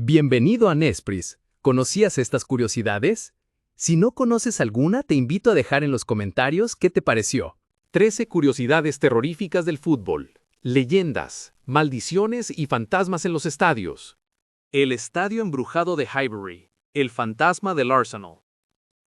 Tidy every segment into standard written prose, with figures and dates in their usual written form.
Bienvenido a Nespris. ¿Conocías estas curiosidades? Si no conoces alguna, te invito a dejar en los comentarios qué te pareció. 13 curiosidades terroríficas del fútbol. Leyendas, maldiciones y fantasmas en los estadios. El estadio embrujado de Highbury. El fantasma del Arsenal.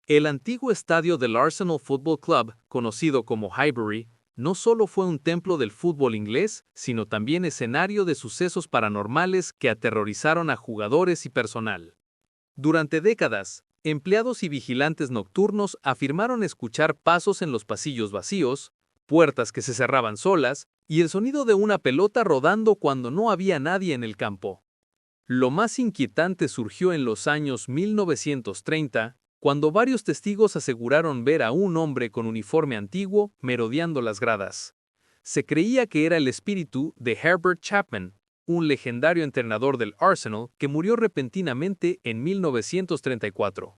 El antiguo estadio del Arsenal Football Club, conocido como Highbury, no solo fue un templo del fútbol inglés, sino también escenario de sucesos paranormales que aterrorizaron a jugadores y personal. Durante décadas, empleados y vigilantes nocturnos afirmaron escuchar pasos en los pasillos vacíos, puertas que se cerraban solas y el sonido de una pelota rodando cuando no había nadie en el campo. Lo más inquietante surgió en los años 1930, cuando varios testigos aseguraron ver a un hombre con uniforme antiguo merodeando las gradas. Se creía que era el espíritu de Herbert Chapman, un legendario entrenador del Arsenal que murió repentinamente en 1934.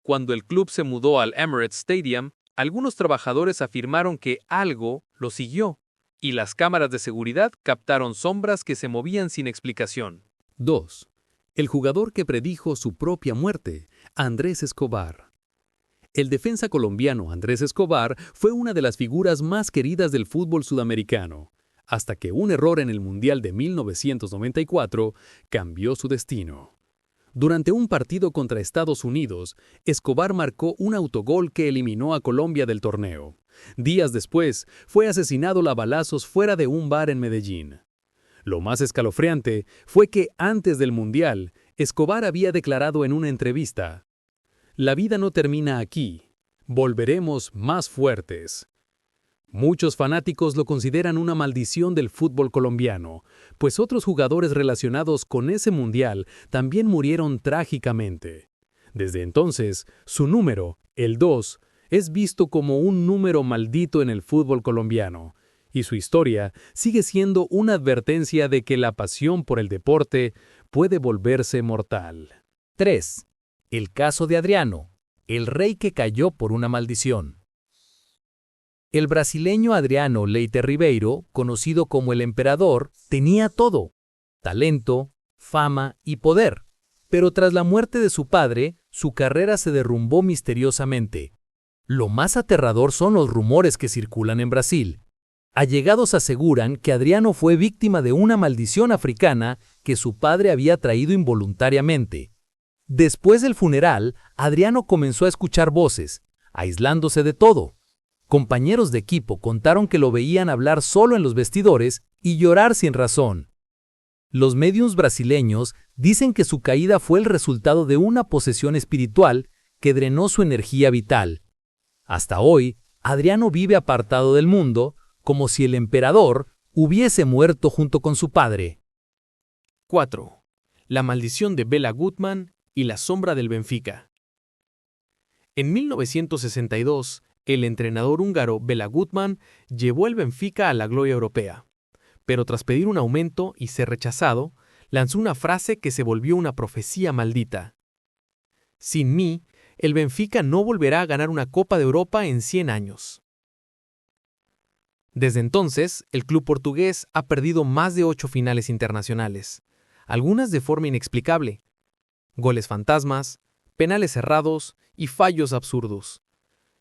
Cuando el club se mudó al Emirates Stadium, algunos trabajadores afirmaron que algo lo siguió, y las cámaras de seguridad captaron sombras que se movían sin explicación. 2. El jugador que predijo su propia muerte, Andrés Escobar. El defensa colombiano Andrés Escobar fue una de las figuras más queridas del fútbol sudamericano, hasta que un error en el Mundial de 1994 cambió su destino. Durante un partido contra Estados Unidos, Escobar marcó un autogol que eliminó a Colombia del torneo. Días después, fue asesinado a balazos fuera de un bar en Medellín. Lo más escalofriante fue que antes del Mundial, Escobar había declarado en una entrevista: «La vida no termina aquí, volveremos más fuertes». Muchos fanáticos lo consideran una maldición del fútbol colombiano, pues otros jugadores relacionados con ese Mundial también murieron trágicamente. Desde entonces, su número, el 2, es visto como un número maldito en el fútbol colombiano, y su historia sigue siendo una advertencia de que la pasión por el deporte puede volverse mortal. 3. El caso de Adriano, el rey que cayó por una maldición. El brasileño Adriano Leite Ribeiro, conocido como el Emperador, tenía todo: talento, fama y poder. Pero tras la muerte de su padre, su carrera se derrumbó misteriosamente. Lo más aterrador son los rumores que circulan en Brasil. Allegados aseguran que Adriano fue víctima de una maldición africana que su padre había traído involuntariamente. Después del funeral, Adriano comenzó a escuchar voces, aislándose de todo. Compañeros de equipo contaron que lo veían hablar solo en los vestidores y llorar sin razón. Los médiums brasileños dicen que su caída fue el resultado de una posesión espiritual que drenó su energía vital. Hasta hoy, Adriano vive apartado del mundo, como si el emperador hubiese muerto junto con su padre. 4. La maldición de Bela Gutmann y la sombra del Benfica. En 1962, el entrenador húngaro Bela Gutmann llevó el Benfica a la gloria europea, pero tras pedir un aumento y ser rechazado, lanzó una frase que se volvió una profecía maldita: «Sin mí, el Benfica no volverá a ganar una Copa de Europa en 100 años». Desde entonces, el club portugués ha perdido más de 8 finales internacionales, algunas de forma inexplicable: goles fantasmas, penales cerrados y fallos absurdos.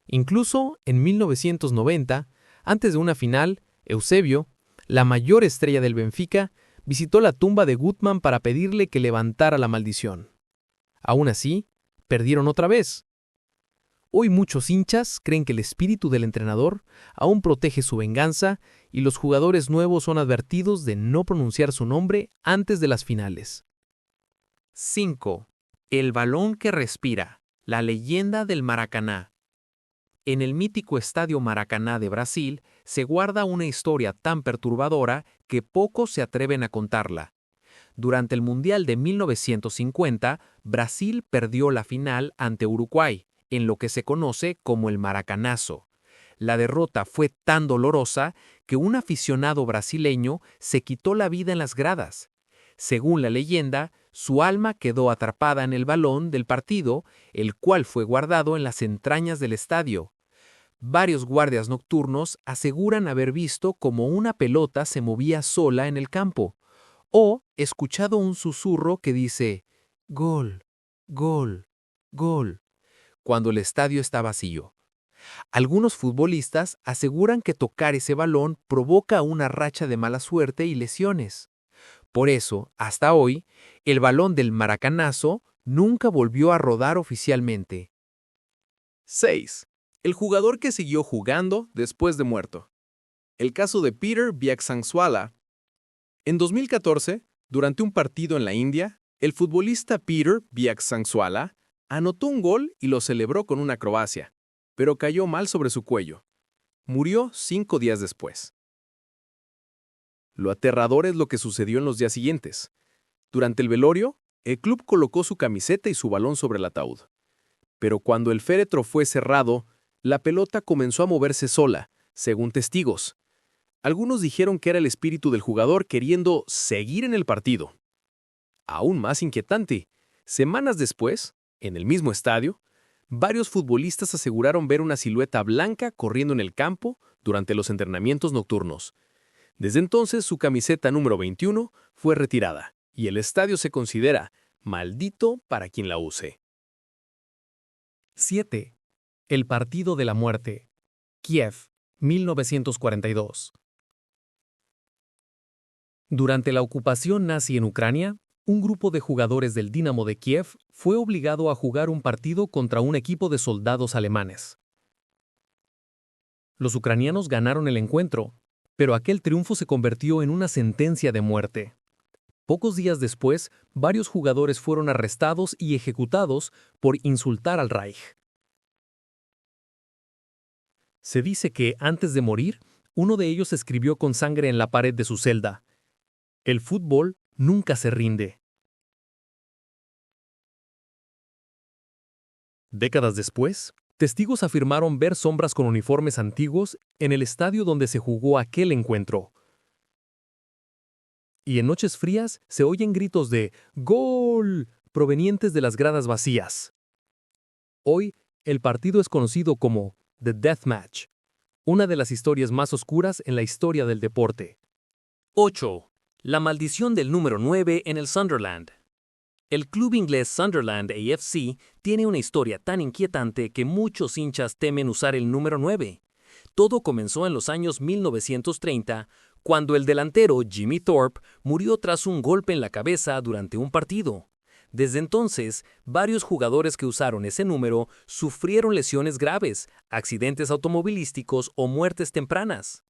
Incluso en 1990, antes de una final, Eusebio, la mayor estrella del Benfica, visitó la tumba de Gutmann para pedirle que levantara la maldición. Aún así, perdieron otra vez. Hoy muchos hinchas creen que el espíritu del entrenador aún protege su venganza y los jugadores nuevos son advertidos de no pronunciar su nombre antes de las finales. 5. El balón que respira, la leyenda del Maracaná. En el mítico Estadio Maracaná de Brasil se guarda una historia tan perturbadora que pocos se atreven a contarla. Durante el Mundial de 1950, Brasil perdió la final ante Uruguay, en lo que se conoce como el Maracanazo. La derrota fue tan dolorosa que un aficionado brasileño se quitó la vida en las gradas. Según la leyenda, su alma quedó atrapada en el balón del partido, el cual fue guardado en las entrañas del estadio. Varios guardias nocturnos aseguran haber visto cómo una pelota se movía sola en el campo. o escuchado un susurro que dice «Gol, gol, gol», cuando el estadio está vacío. Algunos futbolistas aseguran que tocar ese balón provoca una racha de mala suerte y lesiones. Por eso, hasta hoy, el balón del maracanazo nunca volvió a rodar oficialmente. 6. El jugador que siguió jugando después de muerto. El caso de Peter Biaksangsuala. En 2014, durante un partido en la India, el futbolista Peter Biaksangsuala anotó un gol y lo celebró con una acrobacia, pero cayó mal sobre su cuello. Murió 5 días después. Lo aterrador es lo que sucedió en los días siguientes. Durante el velorio, el club colocó su camiseta y su balón sobre el ataúd. Pero cuando el féretro fue cerrado, la pelota comenzó a moverse sola, según testigos. Algunos dijeron que era el espíritu del jugador queriendo seguir en el partido. Aún más inquietante, semanas después, en el mismo estadio, varios futbolistas aseguraron ver una silueta blanca corriendo en el campo durante los entrenamientos nocturnos. Desde entonces, su camiseta número 21 fue retirada, y el estadio se considera maldito para quien la use. 7. El Partido de la Muerte. Kiev, 1942. Durante la ocupación nazi en Ucrania, un grupo de jugadores del Dinamo de Kiev fue obligado a jugar un partido contra un equipo de soldados alemanes. Los ucranianos ganaron el encuentro, pero aquel triunfo se convirtió en una sentencia de muerte. Pocos días después, varios jugadores fueron arrestados y ejecutados por insultar al Reich. Se dice que, antes de morir, uno de ellos escribió con sangre en la pared de su celda: «El fútbol nunca se rinde». Décadas después, testigos afirmaron ver sombras con uniformes antiguos en el estadio donde se jugó aquel encuentro. Y en noches frías se oyen gritos de «¡Gol!» provenientes de las gradas vacías. Hoy, el partido es conocido como The Death Match, una de las historias más oscuras en la historia del deporte. 8. La maldición del número 9 en el Sunderland. El club inglés Sunderland AFC tiene una historia tan inquietante que muchos hinchas temen usar el número 9. Todo comenzó en los años 1930, cuando el delantero Jimmy Thorpe murió tras un golpe en la cabeza durante un partido. Desde entonces, varios jugadores que usaron ese número sufrieron lesiones graves, accidentes automovilísticos o muertes tempranas.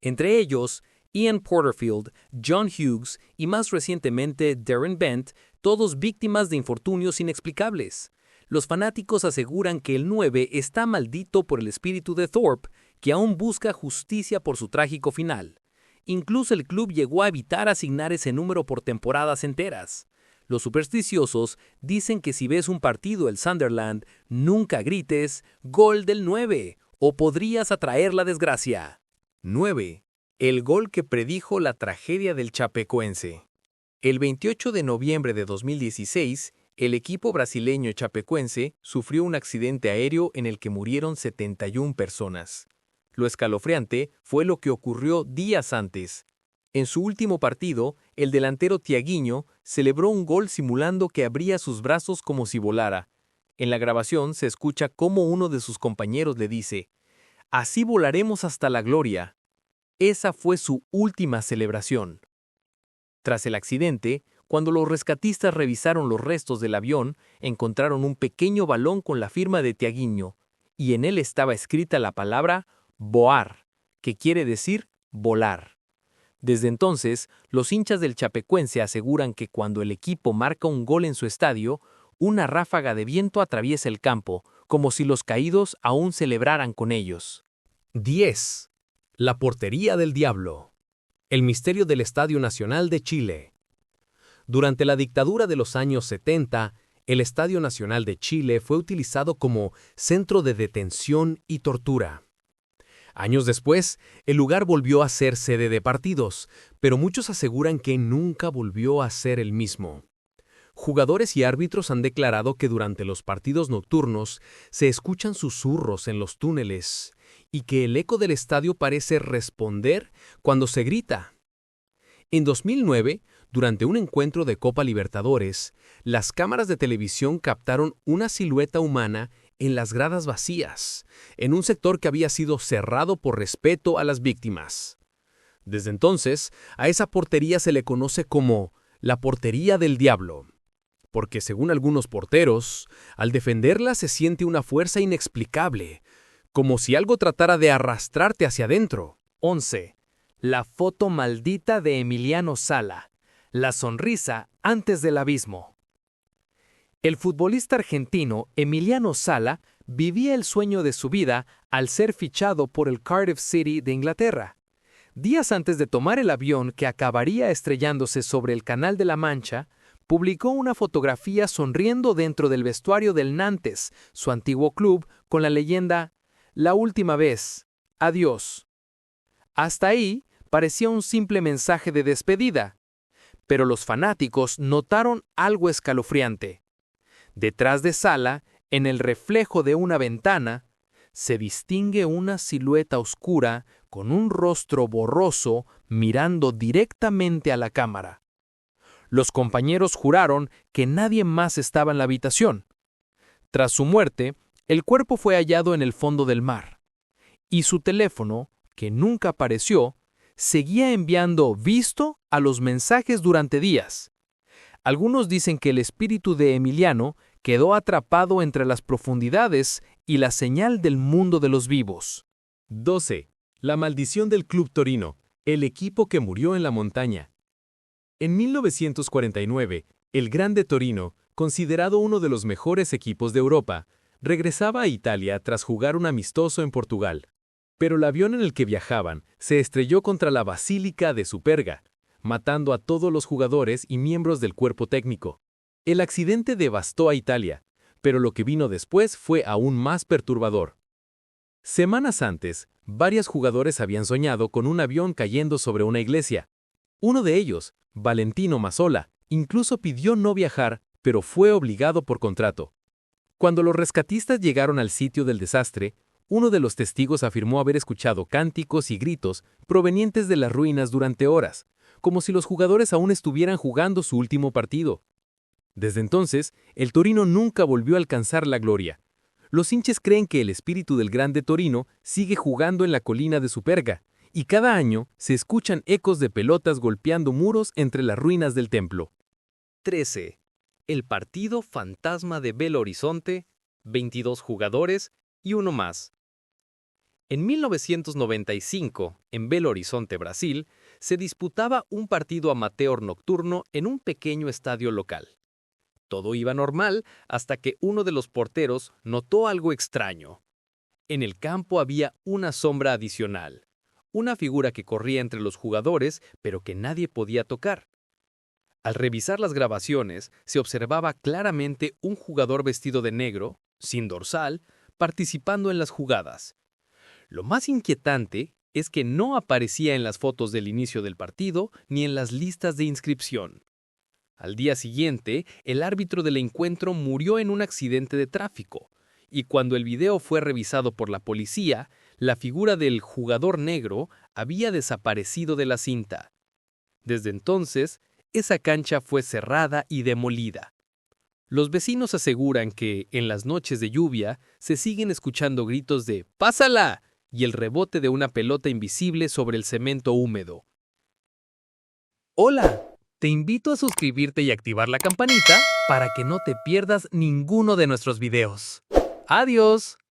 Entre ellos, Ian Porterfield, John Hughes y más recientemente Darren Bent, todos víctimas de infortunios inexplicables. Los fanáticos aseguran que el 9 está maldito por el espíritu de Thorpe, que aún busca justicia por su trágico final. Incluso el club llegó a evitar asignar ese número por temporadas enteras. Los supersticiosos dicen que si ves un partido del Sunderland, nunca grites «Gol del 9» o podrías atraer la desgracia. 9. El gol que predijo la tragedia del Chapecoense. El 28 de noviembre de 2016, el equipo brasileño Chapecoense sufrió un accidente aéreo en el que murieron 71 personas. Lo escalofriante fue lo que ocurrió días antes. En su último partido, el delantero Thiaguinho celebró un gol simulando que abría sus brazos como si volara. En la grabación se escucha cómo uno de sus compañeros le dice: «Así volaremos hasta la gloria». Esa fue su última celebración. Tras el accidente, cuando los rescatistas revisaron los restos del avión, encontraron un pequeño balón con la firma de Thiaguinho, y en él estaba escrita la palabra «voar», que quiere decir volar. Desde entonces, los hinchas del Chapecoense aseguran que cuando el equipo marca un gol en su estadio, una ráfaga de viento atraviesa el campo, como si los caídos aún celebraran con ellos. 10. La portería del diablo. El misterio del Estadio Nacional de Chile. Durante la dictadura de los años 70, el Estadio Nacional de Chile fue utilizado como centro de detención y tortura. Años después, el lugar volvió a ser sede de partidos, pero muchos aseguran que nunca volvió a ser el mismo. Jugadores y árbitros han declarado que durante los partidos nocturnos se escuchan susurros en los túneles y que el eco del estadio parece responder cuando se grita. En 2009, Durante un encuentro de Copa Libertadores, las cámaras de televisión captaron una silueta humana en las gradas vacías, en un sector que había sido cerrado por respeto a las víctimas. Desde entonces, a esa portería se le conoce como la portería del diablo, porque según algunos porteros, al defenderla se siente una fuerza inexplicable, como si algo tratara de arrastrarte hacia adentro. 11. La foto maldita de Emiliano Sala. La sonrisa antes del abismo. El futbolista argentino Emiliano Sala vivía el sueño de su vida al ser fichado por el Cardiff City de Inglaterra. Días antes de tomar el avión que acabaría estrellándose sobre el Canal de la Mancha, publicó una fotografía sonriendo dentro del vestuario del Nantes, su antiguo club, con la leyenda «La última vez, adiós». Hasta ahí parecía un simple mensaje de despedida, pero los fanáticos notaron algo escalofriante. Detrás de Sala, en el reflejo de una ventana, se distingue una silueta oscura con un rostro borroso mirando directamente a la cámara. Los compañeros juraron que nadie más estaba en la habitación. Tras su muerte, el cuerpo fue hallado en el fondo del mar, y su teléfono, que nunca apareció, seguía enviando visto a los mensajes durante días. Algunos dicen que el espíritu de Emiliano quedó atrapado entre las profundidades y la señal del mundo de los vivos. 12. La maldición del Club Torino, el equipo que murió en la montaña. En 1949, el Grande Torino, considerado uno de los mejores equipos de Europa, regresaba a Italia tras jugar un amistoso en Portugal. Pero el avión en el que viajaban se estrelló contra la Basílica de Superga, matando a todos los jugadores y miembros del cuerpo técnico. El accidente devastó a Italia, pero lo que vino después fue aún más perturbador. Semanas antes, varios jugadores habían soñado con un avión cayendo sobre una iglesia. Uno de ellos, Valentino Mazzola, incluso pidió no viajar, pero fue obligado por contrato. Cuando los rescatistas llegaron al sitio del desastre, uno de los testigos afirmó haber escuchado cánticos y gritos provenientes de las ruinas durante horas, como si los jugadores aún estuvieran jugando su último partido. Desde entonces, el Torino nunca volvió a alcanzar la gloria. Los hinchas creen que el espíritu del Grande Torino sigue jugando en la colina de Superga, y cada año se escuchan ecos de pelotas golpeando muros entre las ruinas del templo. 13. El partido fantasma de Belo Horizonte, 22 jugadores y uno más. En 1995, en Belo Horizonte, Brasil, se disputaba un partido amateur nocturno en un pequeño estadio local. Todo iba normal hasta que uno de los porteros notó algo extraño. En el campo había una sombra adicional, una figura que corría entre los jugadores pero que nadie podía tocar. Al revisar las grabaciones, se observaba claramente un jugador vestido de negro, sin dorsal, participando en las jugadas. Lo más inquietante es que no aparecía en las fotos del inicio del partido ni en las listas de inscripción. Al día siguiente, el árbitro del encuentro murió en un accidente de tráfico, y cuando el video fue revisado por la policía, la figura del jugador negro había desaparecido de la cinta. Desde entonces, esa cancha fue cerrada y demolida. Los vecinos aseguran que, en las noches de lluvia, se siguen escuchando gritos de ¡pásala! Y el rebote de una pelota invisible sobre el cemento húmedo. ¡Hola! Te invito a suscribirte y activar la campanita para que no te pierdas ninguno de nuestros videos. ¡Adiós!